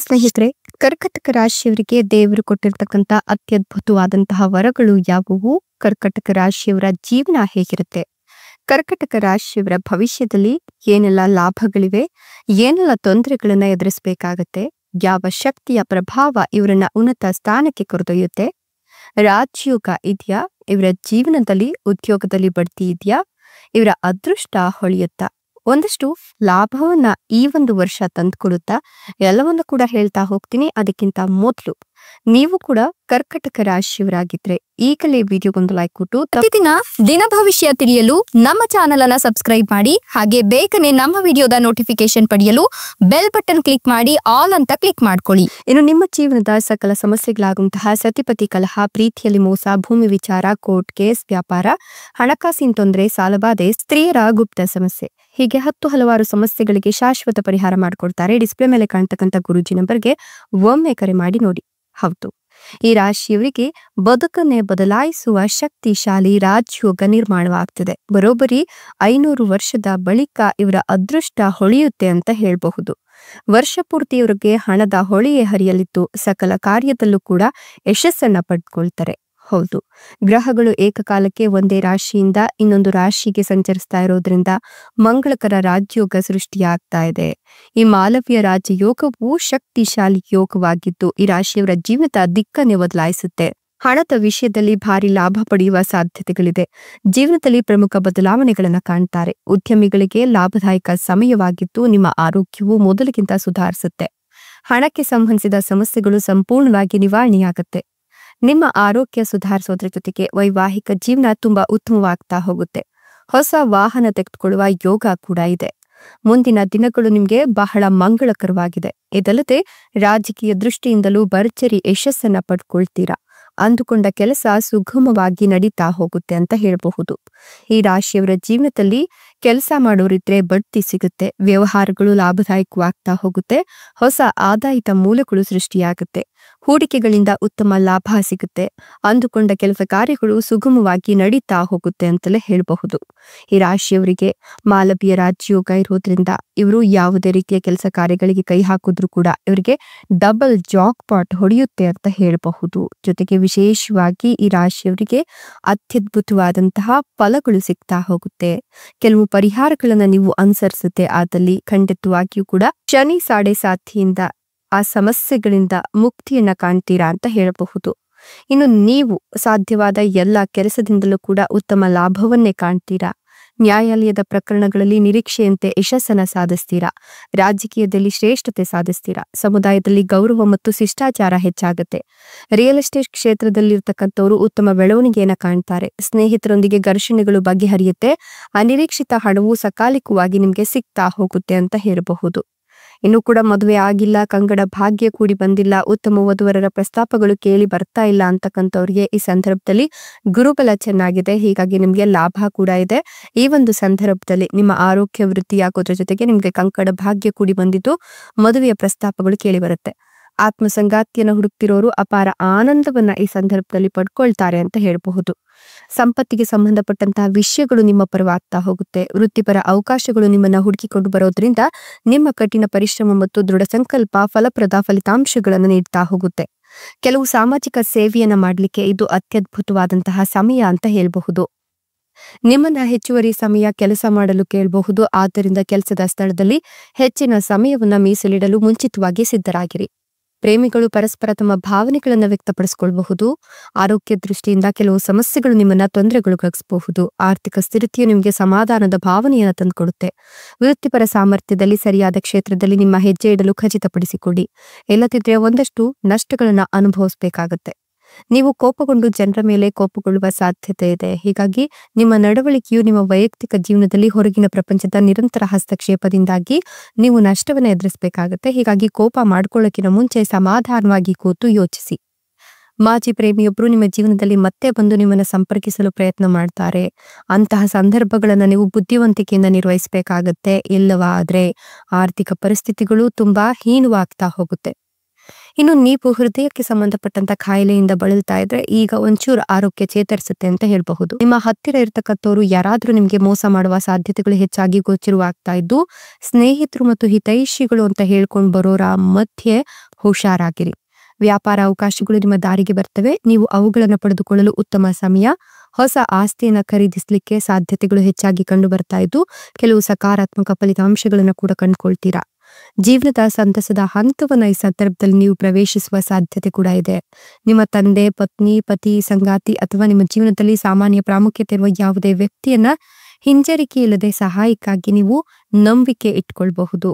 ಸ್ನೇಹಿತರೆ, ಕರ್ಕಟಕ ರಾಶಿಯವರಿಗೆ ದೇವರು ಕೊಟ್ಟಿರ್ತಕ್ಕಂಥ ಅತ್ಯದ್ಭುತವಾದಂತಹ ವರಗಳು ಯಾವುವು? ಕರ್ಕಟಕ ರಾಶಿಯವರ ಜೀವನ ಹೇಗಿರುತ್ತೆ? ಕರ್ಕಟಕ ರಾಶಿಯವರ ಭವಿಷ್ಯದಲ್ಲಿ ಏನೆಲ್ಲ ಲಾಭಗಳಿವೆ? ಏನೆಲ್ಲ ತೊಂದರೆಗಳನ್ನ ಎದುರಿಸಬೇಕಾಗತ್ತೆ? ಯಾವ ಶಕ್ತಿಯ ಪ್ರಭಾವ ಇವರನ್ನ ಉನ್ನತ ಸ್ಥಾನಕ್ಕೆ ಕರೆದೊಯ್ಯುತ್ತೆ? ರಾಜಯೋಗ ಇದೆಯಾ? ಇವರ ಜೀವನದಲ್ಲಿ ಉದ್ಯೋಗದಲ್ಲಿ ಬಡ್ತಿ ಇದೆಯಾ? ಇವರ ಅದೃಷ್ಟ ಹೊಳೆಯುತ್ತಾ? ಒಂದಷ್ಟು ಲಾಭವನ್ನ ಈ ಒಂದು ವರ್ಷ ತಂದುಕೊಡುತ್ತಾ? ಎಲ್ಲವನ್ನ ಕೂಡ ಹೇಳ್ತಾ ಹೋಗ್ತೀನಿ. ಅದಕ್ಕಿಂತ ಮೊದಲು ನೀವು ಕೂಡ ಕರ್ಕಟಕ ರಾಶಿಯವರಾಗಿದ್ರೆ ಈಗಲೇ ವಿಡಿಯೋಗೊಂದು ಲೈಕ್ ಕೊಟ್ಟು ಪ್ರತಿದಿನ ದಿನ ಭವಿಷ್ಯ ತಿಳಿಯಲು ನಮ್ಮ ಚಾನೆಲ್ ಅನ್ನ ಸಬ್ಸ್ಕ್ರೈಬ್ ಮಾಡಿ. ಹಾಗೆ ಬೇಗನೆ ನಮ್ಮ ವಿಡಿಯೋದ ನೋಟಿಫಿಕೇಶನ್ ಪಡೆಯಲು ಬೆಲ್ ಬಟನ್ ಕ್ಲಿಕ್ ಮಾಡಿ ಆಲ್ ಅಂತ ಕ್ಲಿಕ್ ಮಾಡ್ಕೊಳ್ಳಿ. ಇನ್ನು ನಿಮ್ಮ ಜೀವನದ ಸಕಲ ಸಮಸ್ಯೆಗಳಾಗುವಂತಹ ಸತಿಪತಿ ಕಲಹ, ಪ್ರೀತಿಯಲ್ಲಿ ಮೋಸ, ಭೂಮಿ ವಿಚಾರ, ಕೋರ್ಟ್ ಕೇಸ್, ವ್ಯಾಪಾರ, ಹಣಕಾಸಿನ ತೊಂದರೆ, ಸಾಲಬಾಧೆ, ಸ್ತ್ರೀಯರ ಗುಪ್ತ ಸಮಸ್ಯೆ, ಹೀಗೆ ಹಲವಾರು ಸಮಸ್ಯೆಗಳಿಗೆ ಶಾಶ್ವತ ಪರಿಹಾರ ಮಾಡಿಕೊಡ್ತಾರೆ. ಡಿಸ್ಪ್ಲೇ ಮೇಲೆ ಕಾಣ್ತಕ್ಕಂಥ ಗುರೂಜಿ ನಂಬರ್ಗೆ ಒಮ್ಮೆ ಕರೆ ಮಾಡಿ ನೋಡಿ. ಹೌದು, ಈ ರಾಶಿಯವರಿಗೆ ಬದುಕನ್ನೇ ಬದಲಾಯಿಸುವ ಶಕ್ತಿಶಾಲಿ ರಾಜಯೋಗ ನಿರ್ಮಾಣವಾಗ್ತಿದೆ. ಬರೋಬ್ಬರಿ 500 ವರ್ಷದ ಬಳಿಕ ಇವರ ಅದೃಷ್ಟ ಹೊಳೆಯುತ್ತೆ ಅಂತ ಹೇಳಬಹುದು. ವರ್ಷ ಪೂರ್ತಿ ಇವರಿಗೆ ಹಣದ ಹೊಳೆಯೇ ಹರಿಯಲಿದ್ದು ಸಕಲ ಕಾರ್ಯದಲ್ಲೂ ಕೂಡ ಯಶಸ್ಸನ್ನ ಪಡ್ಕೊಳ್ತಾರೆ. ಹೌದು, ಗ್ರಹಗಳು ಏಕಕಾಲಕ್ಕೆ ಒಂದೇ ರಾಶಿಯಿಂದ ಇನ್ನೊಂದು ರಾಶಿಗೆ ಸಂಚರಿಸ್ತಾ ಇರೋದ್ರಿಂದ ಮಂಗಳಕರ ರಾಜಯೋಗ ಸೃಷ್ಟಿಯಾಗ್ತಾ ಇದೆ. ಈ ಮಾಲವ್ಯ ರಾಜಯೋಗವು ಶಕ್ತಿಶಾಲಿ ಯೋಗವಾಗಿದ್ದು ಈ ರಾಶಿಯವರ ಜೀವನದ ದಿಕ್ಕನ್ನೇ ಬದಲಾಯಿಸುತ್ತೆ. ಹಣದ ವಿಷಯದಲ್ಲಿ ಭಾರಿ ಲಾಭ ಪಡೆಯುವ ಸಾಧ್ಯತೆಗಳಿದೆ. ಜೀವನದಲ್ಲಿ ಪ್ರಮುಖ ಬದಲಾವಣೆಗಳನ್ನ ಕಾಣ್ತಾರೆ. ಉದ್ಯಮಿಗಳಿಗೆ ಲಾಭದಾಯಕ ಸಮಯವಾಗಿದ್ದು ನಿಮ್ಮ ಆರೋಗ್ಯವು ಮೊದಲಿಗಿಂತ ಸುಧಾರಿಸುತ್ತೆ. ಹಣಕ್ಕೆ ಸಂಬಂಧಿಸಿದ ಸಮಸ್ಯೆಗಳು ಸಂಪೂರ್ಣವಾಗಿ ನಿವಾರಣೆಯಾಗುತ್ತೆ. ನಿಮ್ಮ ಆರೋಗ್ಯ ಸುಧಾರಿಸೋದ್ರ ಜೊತೆಗೆ ವೈವಾಹಿಕ ಜೀವನ ತುಂಬಾ ಉತ್ತಮವಾಗ್ತಾ ಹೋಗುತ್ತೆ. ಹೊಸ ವಾಹನ ತೆಗೆದುಕೊಳ್ಳುವ ಯೋಗ ಕೂಡ ಇದೆ. ಮುಂದಿನ ದಿನಗಳು ನಿಮ್ಗೆ ಬಹಳ ಮಂಗಳಕರವಾಗಿದೆ. ಇದಲ್ಲದೆ ರಾಜಕೀಯ ದೃಷ್ಟಿಯಿಂದಲೂ ಭರ್ಜರಿ ಯಶಸ್ಸನ್ನ ಪಡ್ಕೊಳ್ತೀರಾ. ಅಂದುಕೊಂಡ ಕೆಲಸ ಸುಗಮವಾಗಿ ನಡೀತಾ ಹೋಗುತ್ತೆ ಅಂತ ಹೇಳಬಹುದು. ಈ ರಾಶಿಯವರ ಜೀವನದಲ್ಲಿ ಕೆಲಸ ಮಾಡೋರಿದ್ರೆ ಬಡ್ತಿ ಸಿಗುತ್ತೆ. ವ್ಯವಹಾರಗಳು ಲಾಭದಾಯಕವಾಗ್ತಾ ಹೋಗುತ್ತೆ. ಹೊಸ ಆದಾಯದ ಮೂಲಗಳು ಸೃಷ್ಟಿಯಾಗುತ್ತೆ. ಹೂಡಿಕೆಗಳಿಂದ ಉತ್ತಮ ಲಾಭ ಸಿಗುತ್ತೆ. ಅಂದುಕೊಂಡ ಕೆಲಸ ಕಾರ್ಯಗಳು ಸುಗಮವಾಗಿ ನಡೀತಾ ಹೋಗುತ್ತೆ ಅಂತಲೇ ಹೇಳಬಹುದು. ಈ ರಾಶಿಯವರಿಗೆ ಮಾಲವ್ಯ ರಾಜಯೋಗ ಇರೋದ್ರಿಂದ ಇವರು ಯಾವುದೇ ರೀತಿಯ ಕೆಲಸ ಕಾರ್ಯಗಳಿಗೆ ಕೈ ಹಾಕಿದ್ರು ಕೂಡ ಇವರಿಗೆ ಡಬಲ್ ಜಾಕ್ ಪಾಟ್ ಹೊಡೆಯುತ್ತೆ ಅಂತ ಹೇಳಬಹುದು. ಜೊತೆಗೆ ವಿಶೇಷವಾಗಿ ಈ ರಾಶಿಯವರಿಗೆ ಅತ್ಯದ್ಭುತವಾದಂತಹ ಫಲಗಳು ಸಿಗ್ತಾ ಹೋಗುತ್ತೆ. ಕೆಲವು ಪರಿಹಾರಗಳನ್ನ ನೀವು ಅನುಸರಿಸುತ್ತೆ ಆದಲ್ಲಿ ಖಂಡಿತವಾಗಿಯೂ ಕೂಡ ಶನಿ ಸಾಡೆ ಸಾಥಿಯಿಂದ ಆ ಸಮಸ್ಯೆಗಳಿಂದ ಮುಕ್ತಿಯನ್ನ ಕಾಣ್ತೀರಾ ಅಂತ ಹೇಳಬಹುದು. ಇನ್ನು ನೀವು ಸಾಧ್ಯವಾದ ಎಲ್ಲ ಕೆಲಸದಿಂದಲೂ ಕೂಡ ಉತ್ತಮ ಲಾಭವನ್ನೇ ಕಾಣ್ತೀರಾ. ನ್ಯಾಯಾಲಯದ ಪ್ರಕರಣಗಳಲ್ಲಿ ನಿರೀಕ್ಷೆಯಂತೆ ಯಶಸ್ಸನ್ನ ಸಾಧಿಸ್ತೀರಾ. ರಾಜಕೀಯದಲ್ಲಿ ಶ್ರೇಷ್ಠತೆ ಸಾಧಿಸ್ತೀರಾ. ಸಮುದಾಯದಲ್ಲಿ ಗೌರವ ಮತ್ತು ಶಿಷ್ಟಾಚಾರ ಹೆಚ್ಚಾಗುತ್ತೆ. ರಿಯಲ್ ಎಸ್ಟೇಟ್ ಕ್ಷೇತ್ರದಲ್ಲಿರ್ತಕ್ಕಂಥವ್ರು ಉತ್ತಮ ಬೆಳವಣಿಗೆಯನ್ನ ಕಾಣ್ತಾರೆ. ಸ್ನೇಹಿತರೊಂದಿಗೆ ಘರ್ಷಣೆಗಳು ಬಗೆಹರಿಯುತ್ತೆ. ಅನಿರೀಕ್ಷಿತ ಹಣವು ಸಕಾಲಿಕವಾಗಿ ನಿಮ್ಗೆ ಸಿಗ್ತಾ ಹೋಗುತ್ತೆ ಅಂತ ಹೇಳಬಹುದು. ಇನ್ನು ಕೂಡ ಮದುವೆ ಆಗಿಲ್ಲ, ಕಂಗಡ ಭಾಗ್ಯ ಕೂಡಿ ಬಂದಿಲ್ಲ, ಉತ್ತಮ ವಧುವರರ ಪ್ರಸ್ತಾಪಗಳು ಕೇಳಿ ಬರ್ತಾ ಇಲ್ಲ ಅಂತಕ್ಕಂಥವ್ರಿಗೆ ಈ ಸಂದರ್ಭದಲ್ಲಿ ಗುರುಬಲ ಚೆನ್ನಾಗಿದೆ. ಹೀಗಾಗಿ ನಿಮ್ಗೆ ಲಾಭ ಕೂಡ ಇದೆ. ಈ ಒಂದು ಸಂದರ್ಭದಲ್ಲಿ ನಿಮ್ಮ ಆರೋಗ್ಯ ವೃದ್ಧಿಯಾಗೋದ್ರ ಜೊತೆಗೆ ನಿಮ್ಗೆ ಕಂಕಡ ಭಾಗ್ಯ ಕೂಡಿ ಬಂದಿದ್ದು ಮದುವೆಯ ಪ್ರಸ್ತಾಪಗಳು ಕೇಳಿ ಬರುತ್ತೆ. ಆತ್ಮಸಂಗಾತಿಯನ್ನು ಹುಡುಕ್ತಿರೋರು ಅಪಾರ ಆನಂದವನ್ನ ಈ ಸಂದರ್ಭದಲ್ಲಿ ಪಡ್ಕೊಳ್ತಾರೆ ಅಂತ ಹೇಳಬಹುದು. ಸಂಪತ್ತಿಗೆ ಸಂಬಂಧಪಟ್ಟಂತಹ ವಿಷಯಗಳು ನಿಮ್ಮ ಪರವಾಗ್ತಾ ಹೋಗುತ್ತೆ. ವೃತ್ತಿಪರ ಅವಕಾಶಗಳು ನಿಮ್ಮನ್ನ ಹುಡುಕಿಕೊಂಡು ಬರೋದ್ರಿಂದ ನಿಮ್ಮ ಕಠಿಣ ಪರಿಶ್ರಮ ಮತ್ತು ದೃಢ ಸಂಕಲ್ಪ ಫಲಪ್ರದ ಫಲಿತಾಂಶಗಳನ್ನು ನೀಡ್ತಾ ಹೋಗುತ್ತೆ. ಕೆಲವು ಸಾಮಾಜಿಕ ಸೇವೆಯನ್ನ ಮಾಡ್ಲಿಕ್ಕೆ ಇದು ಅತ್ಯದ್ಭುತವಾದಂತಹ ಸಮಯ ಅಂತ ಹೇಳಬಹುದು. ನಿಮ್ಮನ್ನ ಹೆಚ್ಚುವರಿ ಸಮಯ ಕೆಲಸ ಮಾಡಲು ಕೇಳಬಹುದು. ಆದ್ದರಿಂದ ಕೆಲಸದ ಸ್ಥಳದಲ್ಲಿ ಹೆಚ್ಚಿನ ಸಮಯವನ್ನ ಮೀಸಲಿಡಲು ಮುಂಚಿತವಾಗಿ ಸಿದ್ಧರಾಗಿರಿ. ಪ್ರೇಮಿಗಳು ಪರಸ್ಪರ ತಮ್ಮ ಭಾವನೆಗಳನ್ನ ವ್ಯಕ್ತಪಡಿಸಿಕೊಳ್ಳಬಹುದು. ಆರೋಗ್ಯ ದೃಷ್ಟಿಯಿಂದ ಕೆಲವು ಸಮಸ್ಯೆಗಳು ನಿಮ್ಮನ್ನ ತೊಂದರೆಗೊಳಗಿಸಬಹುದು. ಆರ್ಥಿಕ ಸ್ಥಿತಿಯು ನಿಮಗೆ ಸಮಾಧಾನದ ಭಾವನೆಯನ್ನು ತಂದುಕೊಡುತ್ತೆ. ವೃತ್ತಿಪರ ಸಾಮರ್ಥ್ಯದಲ್ಲಿ ಸರಿಯಾದ ಕ್ಷೇತ್ರದಲ್ಲಿ ನಿಮ್ಮ ಹೆಜ್ಜೆ ಇಡಲು ಖಚಿತಪಡಿಸಿಕೊಳ್ಳಿ. ಇಲ್ಲದಿದ್ರೆ ಒಂದಷ್ಟು ನಷ್ಟಗಳನ್ನ ಅನುಭವಿಸಬೇಕಾಗತ್ತೆ. ನೀವು ಕೋಪಗೊಂಡು ಜನರ ಮೇಲೆ ಕೋಪಗೊಳ್ಳುವ ಸಾಧ್ಯತೆ ಇದೆ. ಹೀಗಾಗಿ ನಿಮ್ಮ ನಡವಳಿಕೆಯು ನಿಮ್ಮ ವೈಯಕ್ತಿಕ ಜೀವನದಲ್ಲಿ ಹೊರಗಿನ ಪ್ರಪಂಚದ ನಿರಂತರ ಹಸ್ತಕ್ಷೇಪದಿಂದಾಗಿ ನೀವು ನಷ್ಟವನ್ನ ಎದುರಿಸಬೇಕಾಗತ್ತೆ. ಹೀಗಾಗಿ ಕೋಪ ಮಾಡ್ಕೊಳ್ಳೋಕ್ಕಿಂತ ಮುಂಚೆ ಸಮಾಧಾನವಾಗಿ ಕೂತು ಯೋಚಿಸಿ. ಮಾಜಿ ಪ್ರೇಮಿಯೊಬ್ರು ನಿಮ್ಮ ಜೀವನದಲ್ಲಿ ಮತ್ತೆ ಬಂದು ನಿಮ್ಮನ್ನ ಸಂಪರ್ಕಿಸಲು ಪ್ರಯತ್ನ ಮಾಡ್ತಾರೆ. ಅಂತಹ ಸಂದರ್ಭಗಳನ್ನ ನೀವು ಬುದ್ಧಿವಂತಿಕೆಯಿಂದ ನಿರ್ವಹಿಸಬೇಕಾಗತ್ತೆ. ಇಲ್ಲವಾದ್ರೆ ಆರ್ಥಿಕ ಪರಿಸ್ಥಿತಿಗಳು ತುಂಬಾ ಹೀನವಾಗ್ತಾ ಹೋಗುತ್ತೆ. ಇನ್ನು ನೀವು ಹೃದಯಕ್ಕೆ ಸಂಬಂಧಪಟ್ಟಂತ ಕಾಯಿಲೆಯಿಂದ ಬಳಲ್ತಾ ಇದ್ರೆ ಈಗ ಒಂಚೂರು ಆರೋಗ್ಯ ಚೇತರಿಸುತ್ತೆ ಅಂತ ಹೇಳಬಹುದು. ನಿಮ್ಮ ಹತ್ತಿರ ಇರತಕ್ಕಂಥವ್ರು ಯಾರಾದ್ರೂ ನಿಮ್ಗೆ ಮೋಸ ಮಾಡುವ ಸಾಧ್ಯತೆಗಳು ಹೆಚ್ಚಾಗಿ ಗೋಚರವಾಗ್ತಾ ಇದ್ದು, ಸ್ನೇಹಿತರು ಮತ್ತು ಹಿತೈಷಿಗಳು ಅಂತ ಹೇಳ್ಕೊಂಡು ಬರೋರ ಮಧ್ಯೆ ಹುಷಾರಾಗಿರಿ. ವ್ಯಾಪಾರ ಅವಕಾಶಗಳು ನಿಮ್ಮ ದಾರಿಗೆ ಬರ್ತವೆ. ನೀವು ಅವುಗಳನ್ನು ಪಡೆದುಕೊಳ್ಳಲು ಉತ್ತಮ ಸಮಯ. ಹೊಸ ಆಸ್ತಿಯನ್ನ ಖರೀದಿಸಲಿಕ್ಕೆ ಸಾಧ್ಯತೆಗಳು ಹೆಚ್ಚಾಗಿ ಕಂಡು ಬರ್ತಾ ಇದ್ದು, ಕೆಲವು ಸಕಾರಾತ್ಮಕ ಫಲಿತಾಂಶಗಳನ್ನ ಕೂಡ ಕಂಡುಕೊಳ್ತೀರಾ. ಜೀವನದ ಸಂತಸದ ಹಂತವನ್ನ ಈ ಸಂದರ್ಭದಲ್ಲಿ ನೀವು ಪ್ರವೇಶಿಸುವ ಸಾಧ್ಯತೆ ಕೂಡ ಇದೆ. ನಿಮ್ಮ ತಂದೆ, ಪತ್ನಿ, ಪತಿ, ಸಂಗಾತಿ ಅಥವಾ ನಿಮ್ಮ ಜೀವನದಲ್ಲಿ ಸಾಮಾನ್ಯ ಪ್ರಾಮುಖ್ಯತೆ ಇರುವ ಯಾವುದೇ ವ್ಯಕ್ತಿಯನ್ನ ಹಿಂಜರಿಕೆ ಇಲ್ಲದೆ ಸಹಾಯಕ್ಕಾಗಿ ನೀವು ನಂಬಿಕೆ ಇಟ್ಕೊಳ್ಬಹುದು.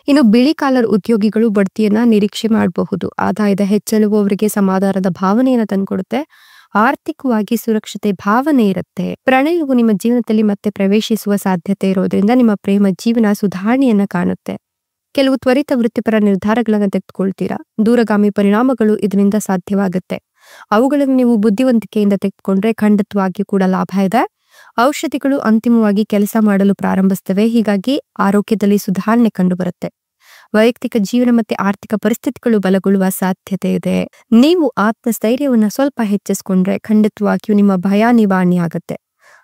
ಇನ್ನು ಬಿಳಿ ಕಾಲರ್ ಉದ್ಯೋಗಿಗಳು ಬಡ್ತಿಯನ್ನ ನಿರೀಕ್ಷೆ ಮಾಡಬಹುದು. ಆದಾಯದ ಹೆಚ್ಚಳವು ಅವರಿಗೆ ಸಮಾಧಾನದ ಭಾವನೆಯನ್ನ ತಂದ್ಕೊಡುತ್ತೆ. ಆರ್ಥಿಕವಾಗಿ ಸುರಕ್ಷತೆ ಭಾವನೆ ಇರುತ್ತೆ. ಪ್ರಣಯವು ನಿಮ್ಮ ಜೀವನದಲ್ಲಿ ಮತ್ತೆ ಪ್ರವೇಶಿಸುವ ಸಾಧ್ಯತೆ ಇರೋದ್ರಿಂದ ನಿಮ್ಮ ಪ್ರೇಮ ಜೀವನ ಸುಧಾರಣೆಯನ್ನ ಕಾಣುತ್ತೆ. ಕೆಲವು ತ್ವರಿತ ವೃತ್ತಿಪರ ನಿರ್ಧಾರಗಳನ್ನ ತೆಗೆದುಕೊಳ್ತೀರಾ. ದೂರಗಾಮಿ ಪರಿಣಾಮಗಳು ಇದರಿಂದ ಸಾಧ್ಯವಾಗುತ್ತೆ. ಅವುಗಳನ್ನು ನೀವು ಬುದ್ಧಿವಂತಿಕೆಯಿಂದ ತೆಗೆದುಕೊಂಡ್ರೆ ಖಂಡಿತವಾಗಿ ಕೂಡ ಲಾಭ ಇದೆ. ಔಷಧಿಗಳು ಅಂತಿಮವಾಗಿ ಕೆಲಸ ಮಾಡಲು ಪ್ರಾರಂಭಿಸ್ತವೆ. ಹೀಗಾಗಿ ಆರೋಗ್ಯದಲ್ಲಿ ಸುಧಾರಣೆ ಕಂಡುಬರುತ್ತೆ. ವೈಯಕ್ತಿಕ ಜೀವನ ಮತ್ತೆ ಆರ್ಥಿಕ ಪರಿಸ್ಥಿತಿಗಳು ಬಲಗೊಳ್ಳುವ ಸಾಧ್ಯತೆ ಇದೆ. ನೀವು ಆತ್ಮಸ್ಥೈರ್ಯವನ್ನ ಸ್ವಲ್ಪ ಹೆಚ್ಚಿಸ್ಕೊಂಡ್ರೆ ಖಂಡಿತವಾಗಿಯೂ ನಿಮ್ಮ ಭಯ ನಿವಾರಣೆ ಆಗುತ್ತೆ.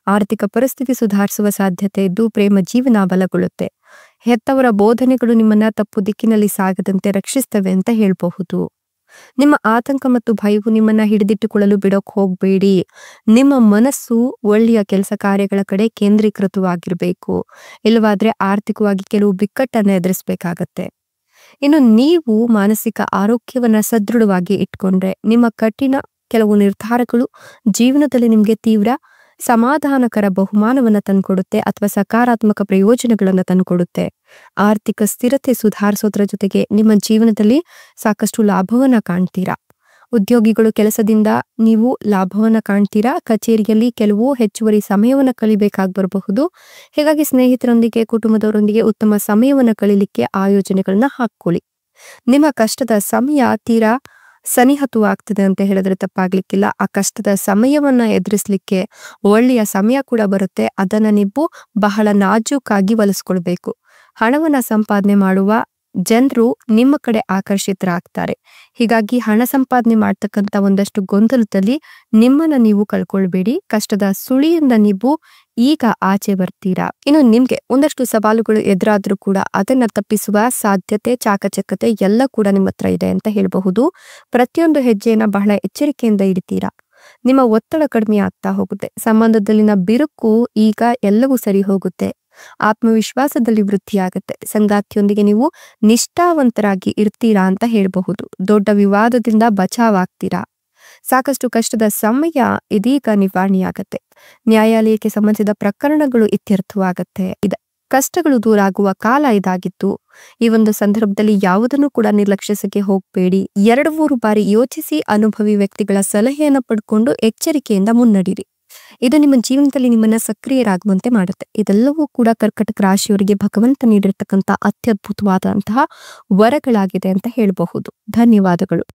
ಆರ್ಥಿಕ ಪರಿಸ್ಥಿತಿ ಸುಧಾರಿಸುವ ಸಾಧ್ಯತೆ ಇದ್ದು ಪ್ರೇಮ ಜೀವನ ಬಲಗೊಳ್ಳುತ್ತೆ. ಹೆತ್ತವರ ಬೋಧನೆಗಳು ನಿಮ್ಮನ್ನ ತಪ್ಪು ದಿಕ್ಕಿನಲ್ಲಿ ಸಾಗದಂತೆ ರಕ್ಷಿಸ್ತವೆ ಅಂತ ಹೇಳಬಹುದು. ನಿಮ್ಮ ಆತಂಕ ಮತ್ತು ಭಯವು ನಿಮ್ಮನ್ನ ಹಿಡಿದಿಟ್ಟುಕೊಳ್ಳಲು ಬಿಡೋಕ್ ಹೋಗ್ಬೇಡಿ. ನಿಮ್ಮ ಮನಸ್ಸು ಒಳ್ಳೆಯ ಕೆಲಸ ಕಾರ್ಯಗಳ ಕಡೆ ಕೇಂದ್ರೀಕೃತವಾಗಿರ್ಬೇಕು. ಇಲ್ಲವಾದ್ರೆ ಆರ್ಥಿಕವಾಗಿ ಕೆಲವು ಬಿಕ್ಕಟ್ಟನ್ನ ಎದುರಿಸಬೇಕಾಗತ್ತೆ. ಇನ್ನು ನೀವು ಮಾನಸಿಕ ಆರೋಗ್ಯವನ್ನ ಸದೃಢವಾಗಿ ಇಟ್ಕೊಂಡ್ರೆ ನಿಮ್ಮ ಕಠಿಣ ಕೆಲವು ನಿರ್ಧಾರಗಳು ಜೀವನದಲ್ಲಿ ನಿಮ್ಗೆ ತೀವ್ರ ಸಮಾಧಾನಕರ ಬಹುಮಾನವನ್ನ ತಂದ್ಕೊಡುತ್ತೆ ಅಥವಾ ಸಕಾರಾತ್ಮಕ ಪ್ರಯೋಜನಗಳನ್ನ ತಂದ್ಕೊಡುತ್ತೆ. ಆರ್ಥಿಕ ಸ್ಥಿರತೆ ಸುಧಾರಿಸೋದ್ರ ಜೊತೆಗೆ ನಿಮ್ಮ ಜೀವನದಲ್ಲಿ ಸಾಕಷ್ಟು ಲಾಭವನ್ನ ಕಾಣ್ತೀರಾ. ಉದ್ಯೋಗಿಗಳು ಕೆಲಸದಿಂದ ನೀವು ಲಾಭವನ್ನ ಕಾಣ್ತೀರಾ. ಕಚೇರಿಯಲ್ಲಿ ಕೆಲವು ಹೆಚ್ಚುವರಿ ಸಮಯವನ್ನ ಕಳಿಬೇಕಾಗಿ ಬರಬಹುದು. ಹೀಗಾಗಿ ಸ್ನೇಹಿತರೊಂದಿಗೆ, ಕುಟುಂಬದವರೊಂದಿಗೆ ಉತ್ತಮ ಸಮಯವನ್ನ ಕಳಿಲಿಕ್ಕೆ ಆಯೋಜನೆಗಳನ್ನ ಹಾಕೊಳ್ಳಿ. ನಿಮ್ಮ ಕಷ್ಟದ ಸಮಯ ತೀರಾ ಸನಿಹತವಾಗ್ತದೆ ಅಂತ ಹೇಳಿದ್ರೆ ತಪ್ಪಾಗ್ಲಿಕ್ಕಿಲ್ಲ. ಆ ಕಷ್ಟದ ಸಮಯವನ್ನ ಎದುರಿಸ್ಲಿಕ್ಕೆ ಒಳ್ಳೆಯ ಸಮಯ ಕೂಡ ಬರುತ್ತೆ. ಅದನ್ನ ನೀವು ಬಹಳ ನಾಜೂಕಾಗಿ ಬಳಸ್ಕೊಳ್ಬೇಕು. ಹಣವನ್ನ ಸಂಪಾದನೆ ಮಾಡುವ ಜನರು ನಿಮ್ಮ ಕಡೆ ಆಕರ್ಷಿತರಾಗ್ತಾರೆ. ಹೀಗಾಗಿ ಹಣ ಸಂಪಾದನೆ ಮಾಡ್ತಕ್ಕಂಥ ಒಂದಷ್ಟು ಗೊಂದಲದಲ್ಲಿ ನಿಮ್ಮನ್ನ ನೀವು ಕಳ್ಕೊಳ್ಬೇಡಿ. ಕಷ್ಟದ ಸುಳಿಯಿಂದ ನೀವು ಈಗ ಆಚೆ ಬರ್ತೀರಾ. ಇನ್ನು ನಿಮ್ಗೆ ಒಂದಷ್ಟು ಸವಾಲುಗಳು ಎದುರಾದ್ರೂ ಕೂಡ ಅದನ್ನ ತಪ್ಪಿಸುವ ಸಾಧ್ಯತೆ, ಚಾಕಚಕ್ಯತೆ ಎಲ್ಲ ಕೂಡ ನಿಮ್ಮ ಹತ್ರ ಇದೆ ಅಂತ ಹೇಳಬಹುದು. ಪ್ರತಿಯೊಂದು ಹೆಜ್ಜೆಯನ್ನ ಬಹಳ ಎಚ್ಚರಿಕೆಯಿಂದ ಇಡ್ತೀರಾ. ನಿಮ್ಮ ಒತ್ತಡ ಕಡಿಮೆ ಆಗ್ತಾ ಹೋಗುತ್ತೆ. ಸಂಬಂಧದಲ್ಲಿನ ಬಿರುಕು ಈಗ ಎಲ್ಲವೂ ಸರಿ ಹೋಗುತ್ತೆ. ಆತ್ಮವಿಶ್ವಾಸದಲ್ಲಿ ವೃದ್ಧಿಯಾಗುತ್ತೆ. ಸಂಗಾತಿಯೊಂದಿಗೆ ನೀವು ನಿಷ್ಠಾವಂತರಾಗಿ ಇರ್ತೀರಾ ಅಂತ ಹೇಳಬಹುದು. ದೊಡ್ಡ ವಿವಾದದಿಂದ ಬಚಾವಾಗ್ತೀರಾ. ಸಾಕಷ್ಟು ಕಷ್ಟದ ಸಮಯ ಇದೀಗ ನಿವಾರಣೆಯಾಗತ್ತೆ. ನ್ಯಾಯಾಲಯಕ್ಕೆ ಸಂಬಂಧಿಸಿದ ಪ್ರಕರಣಗಳು ಇತ್ಯರ್ಥವಾಗತ್ತೆ. ಕಷ್ಟಗಳು ದೂರ ಆಗುವ ಕಾಲ ಇದಾಗಿತ್ತು. ಈ ಒಂದು ಸಂದರ್ಭದಲ್ಲಿ ಯಾವುದನ್ನು ಕೂಡ ನಿರ್ಲಕ್ಷಿಸಕ್ಕೆ ಹೋಗಬೇಡಿ. 2-3 ಬಾರಿ ಯೋಚಿಸಿ ಅನುಭವಿ ವ್ಯಕ್ತಿಗಳ ಸಲಹೆಯನ್ನು ಪಡ್ಕೊಂಡು ಎಚ್ಚರಿಕೆಯಿಂದ ಮುನ್ನಡೀರಿ. ಇದು ನಿಮ್ಮ ಜೀವನದಲ್ಲಿ ನಿಮ್ಮನ್ನ ಸಕ್ರಿಯರಾಗುವಂತೆ ಮಾಡುತ್ತೆ. ಇದೆಲ್ಲವೂ ಕೂಡ ಕರ್ಕಟಕ ರಾಶಿಯವರಿಗೆ ಭಗವಂತ ನೀಡಿರ್ತಕ್ಕಂಥ ಅತ್ಯದ್ಭುತವಾದಂತಹ ವರಗಳಾಗಿದೆ ಅಂತ ಹೇಳಬಹುದು. ಧನ್ಯವಾದಗಳು.